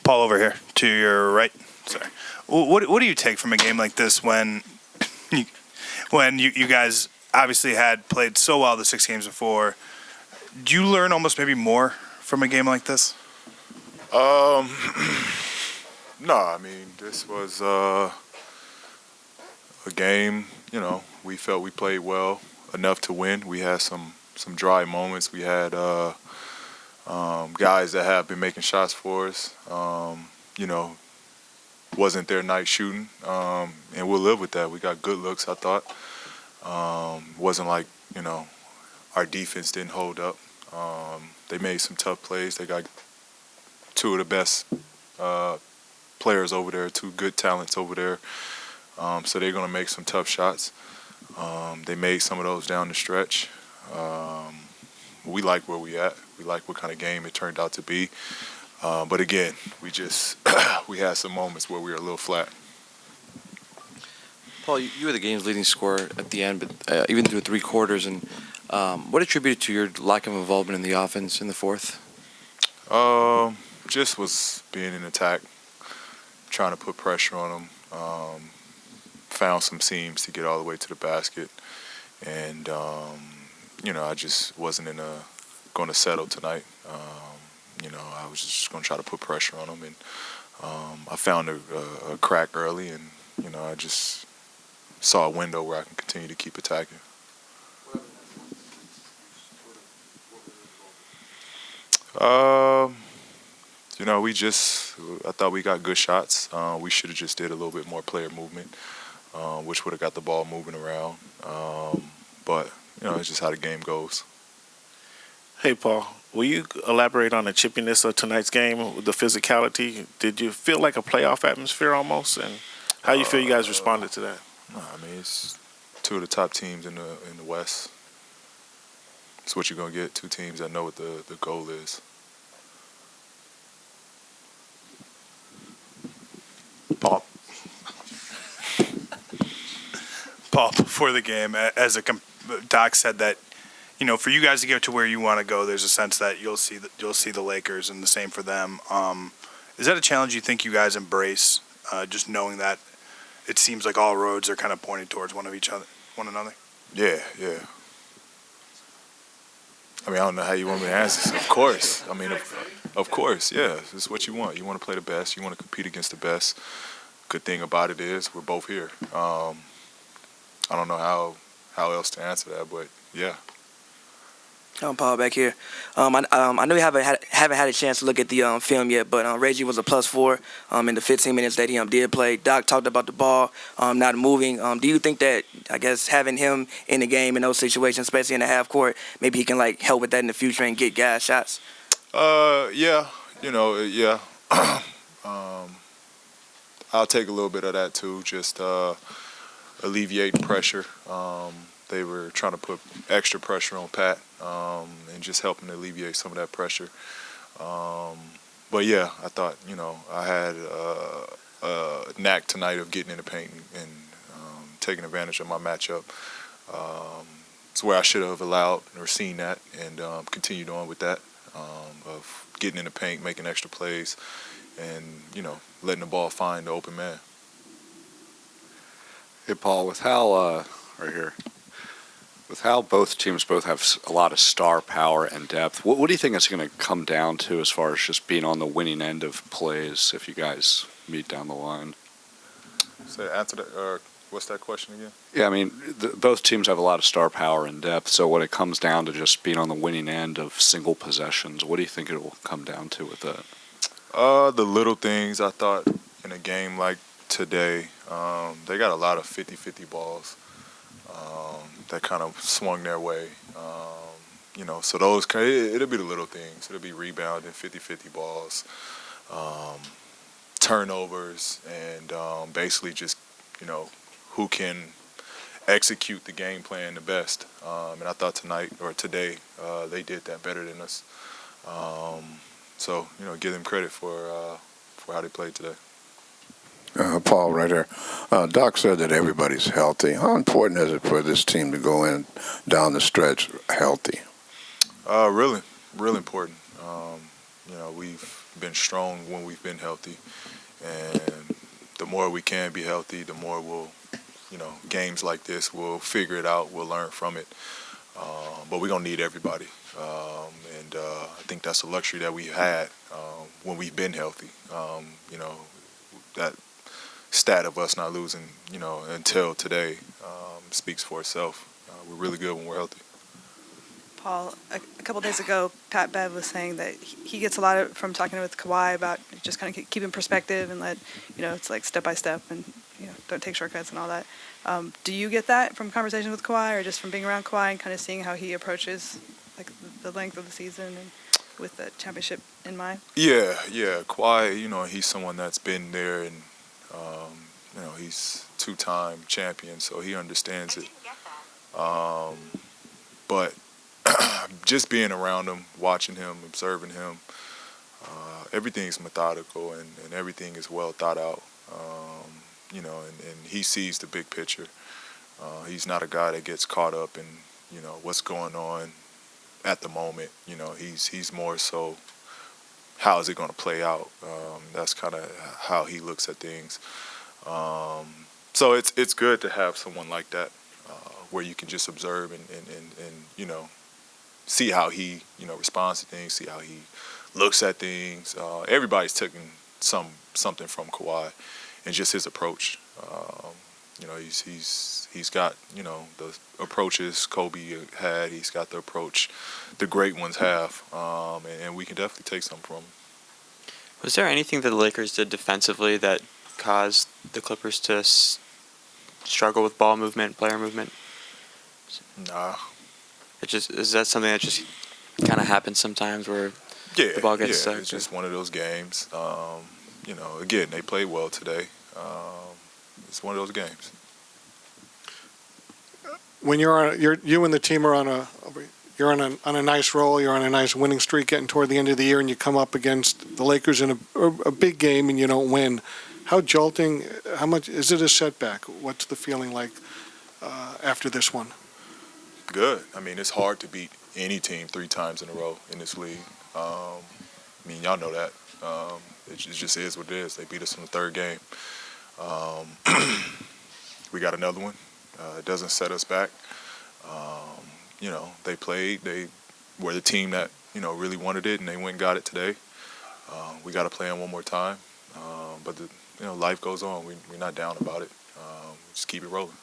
Paul over here to your right. Sorry. What do you take from a game like this when you guys obviously had played so well the 6 games before? Do you learn almost maybe more from a game like this? No, I mean, this was a game, we felt we played well enough to win. We had some dry moments. We had guys that have been making shots for us. Wasn't their night shooting, and we'll live with that. We got good looks, I thought. Wasn't like, our defense didn't hold up. They made some tough plays. They got 2 of the best players over there, 2 good talents over there. So they're going to make some tough shots. They made some of those down the stretch. We like where we at. We like what kind of game it turned out to be. But again, we had some moments where we were a little flat. Paul, you were the game's leading scorer at the end, but even through 3 quarters. And what attributed to your lack of involvement in the offense in the 4th? Just was being in attack, trying to put pressure on them. Found some seams to get all the way to the basket, and I just wasn't going to settle tonight. I was just going to try to put pressure on them, and I found a crack early, and I just saw a window where I can continue to keep attacking. I thought we got good shots. We should have just did a little bit more player movement, which would have got the ball moving around. But it's just how the game goes. Hey, Paul, will you elaborate on the chippiness of tonight's game, the physicality? Did you feel like a playoff atmosphere almost? And how you feel you guys responded to that? I mean, it's 2 of the top teams in the West. It's what you're going to get, 2 teams that know what the goal is. Paul, before the game, Doc said that, for you guys to get to where you want to go, there's a sense that you'll see the Lakers, and the same for them. Is that a challenge you think you guys embrace, just knowing that it seems like all roads are kind of pointing towards one another? Yeah. I mean, I don't know how you want me to answer this. Of course. I mean, of course, yeah. This is what you want. You want to play the best. You want to compete against the best. Good thing about it is we're both here. I don't know how else to answer that, but yeah. Paul back here. I know you haven't had a chance to look at the film yet, but Reggie was a +4 in the 15 minutes that he did play. Doc talked about the ball not moving. Do you think that, I guess, having him in the game in those situations, especially in the half court, maybe he can help with that in the future and get guys shots? Yeah. Yeah. I'll take a little bit of that too. Just alleviating pressure. They were trying to put extra pressure on Pat, and just helping to alleviate some of that pressure. But yeah, I thought, I had a knack tonight of getting in the paint and taking advantage of my matchup. It's where I should have allowed or seen that and continued on with that, of getting in the paint, making extra plays, and, letting the ball find the open man. Hey, Paul, with Hal right here. With how both teams have a lot of star power and depth, what do you think it's going to come down to as far as just being on the winning end of plays if you guys meet down the line? Answer that, or what's that question again? Yeah, I mean, both teams have a lot of star power and depth, so when it comes down to just being on the winning end of single possessions, what do you think it will come down to with that? The little things. I thought in a game like today, they got a lot of 50-50 balls. That kind of swung their way. So those, it'll be the little things. It'll be rebounding, 50-50 balls, turnovers, and basically just, who can execute the game plan the best. And I thought today, they did that better than us. So, give them credit for how they played today. Paul, right here. Doc said that everybody's healthy. How important is it for this team to go in down the stretch healthy? Really, really important. we've been strong when we've been healthy, and the more we can be healthy, the more we'll, games like this, we'll figure it out, we'll learn from it. But we're going to need everybody. And I think that's a luxury that we had when we've been healthy. That stat of us not losing, until today speaks for itself. We're really good when we're healthy. Paul, a couple days ago, Pat Bev was saying that he gets a lot from talking with Kawhi about just kind of keeping perspective and it's like step by step and, don't take shortcuts and all that. Do you get that from conversations with Kawhi or just from being around Kawhi and kind of seeing how he approaches like the length of the season and with the championship in mind? Yeah. Kawhi, he's someone that's been there and, he's two-time champion, so he understands it. But just being around him, watching him, observing him, everything's methodical and everything is well thought out. And he sees the big picture. He's not a guy that gets caught up in, what's going on at the moment. He's more so, how is it going to play out? That's kind of how he looks at things. So it's good to have someone like that where you can just observe and see how he, responds to things, see how he looks at things. Everybody's taking something from Kawhi and just his approach. He's got, the approaches Kobe had. He's got the approach the great ones have, and we can definitely take something from him. Was there anything that the Lakers did defensively that caused the Clippers to struggle with ball movement, player movement? Nah. Is that something that just kind of happens sometimes where the ball gets stuck? It's just one of those games. Again, they played well today. It's one of those games. When you and the team are on a nice roll, you're on a nice winning streak, getting toward the end of the year, and you come up against the Lakers in a big game and you don't win. How jolting? How much is it a setback? What's the feeling like after this one? Good. I mean, it's hard to beat any team 3 times in a row in this league. Y'all know that. It just is what it is. They beat us in the 3rd game. We got another one. It doesn't set us back. They played. They were the team that, really wanted it, and they went and got it today. We got to play them one more time. But life goes on. We're not down about it. Just keep it rolling.